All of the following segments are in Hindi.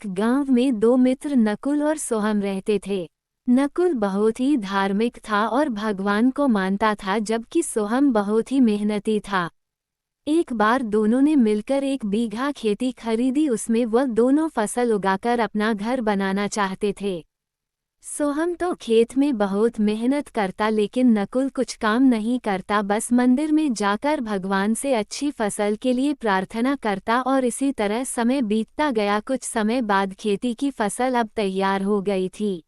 एक गांव में दो मित्र नकुल और सोहम रहते थे। नकुल बहुत ही धार्मिक था और भगवान को मानता था, जबकि सोहम बहुत ही मेहनती था। एक बार दोनों ने मिलकर 1 बीघा खेती खरीदी। उसमें वह दोनों फसल उगाकर अपना घर बनाना चाहते थे। सोहम तो खेत में बहुत मेहनत करता, लेकिन नकुल कुछ काम नहीं करता, बस मंदिर में जाकर भगवान से अच्छी फसल के लिए प्रार्थना करता। और इसी तरह समय बीतता गया। कुछ समय बाद खेती की फसल अब तैयार हो गई थी,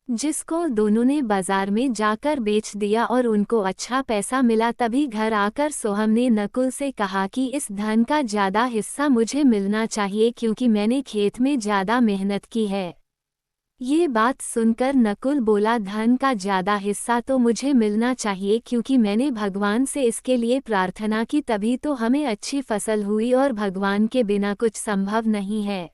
जिसको दोनों ने बाजार में जाकर बेच दिया और उनको अच्छा पैसा मिला। तभी घर आकर सोहम ने नकुल से कहा कि इस धन का ज़्यादा हिस्सा मुझे मिलना चाहिए, क्योंकि मैंने खेत में ज़्यादा मेहनत की है। ये बात सुनकर नकुल बोला, धन का ज़्यादा हिस्सा तो मुझे मिलना चाहिए, क्योंकि मैंने भगवान से इसके लिए प्रार्थना की, तभी तो हमें अच्छी फसल हुई और भगवान के बिना कुछ संभव नहीं है।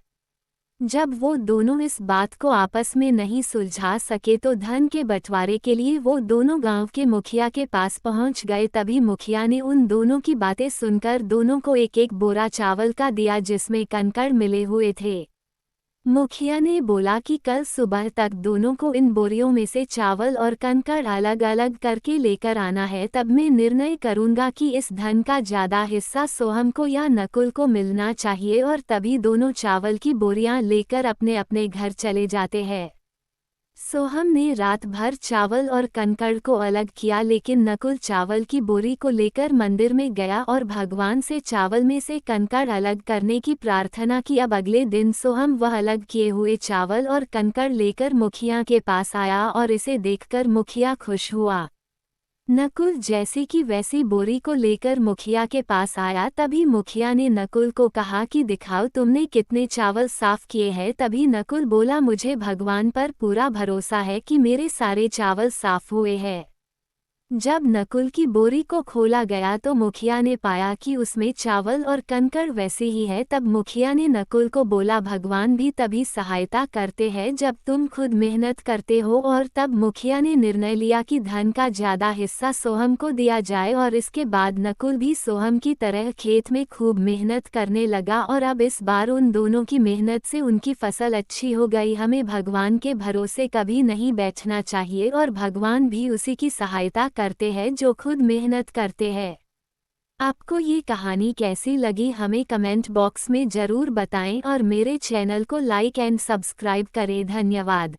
जब वो दोनों इस बात को आपस में नहीं सुलझा सके तो धन के बंटवारे के लिए वो दोनों गांव के मुखिया के पास पहुंच गए। तभी मुखिया ने उन दोनों की बातें सुनकर दोनों को एक एक बोरा चावल का दिया, जिसमें कंकड़ मिले हुए थे। मुखिया ने बोला कि कल सुबह तक दोनों को इन बोरियों में से चावल और कंकड़ अलग अलग करके लेकर आना है, तब मैं निर्णय करूंगा कि इस धन का ज़्यादा हिस्सा सोहम को या नकुल को मिलना चाहिए। और तभी दोनों चावल की बोरियां लेकर अपने अपने घर चले जाते हैं। सोहम ने रात भर चावल और कंकड़ को अलग किया, लेकिन नकुल चावल की बोरी को लेकर मंदिर में गया और भगवान से चावल में से कंकड़ अलग करने की प्रार्थना की। अब अगले दिन सोहम वह अलग किए हुए चावल और कंकड़ लेकर मुखिया के पास आया और इसे देखकर मुखिया खुश हुआ। नकुल जैसी की वैसी बोरी को लेकर मुखिया के पास आया। तभी मुखिया ने नकुल को कहा कि दिखाओ तुमने कितने चावल साफ किए हैं। तभी नकुल बोला, मुझे भगवान पर पूरा भरोसा है कि मेरे सारे चावल साफ हुए हैं। जब नकुल की बोरी को खोला गया तो मुखिया ने पाया कि उसमें चावल और कंकड़ वैसे ही है। तब मुखिया ने नकुल को बोला, भगवान भी तभी सहायता करते हैं जब तुम खुद मेहनत करते हो। और तब मुखिया ने निर्णय लिया कि धन का ज़्यादा हिस्सा सोहम को दिया जाए। और इसके बाद नकुल भी सोहम की तरह खेत में खूब मेहनत करने लगा और अब इस बार उन दोनों की मेहनत से उनकी फसल अच्छी हो गई। हमें भगवान के भरोसे कभी नहीं बैठना चाहिए और भगवान भी उसी की सहायता करते हैं जो खुद मेहनत करते हैं। आपको ये कहानी कैसी लगी हमें कमेंट बॉक्स में ज़रूर बताएं और मेरे चैनल को लाइक एंड सब्सक्राइब करें। धन्यवाद।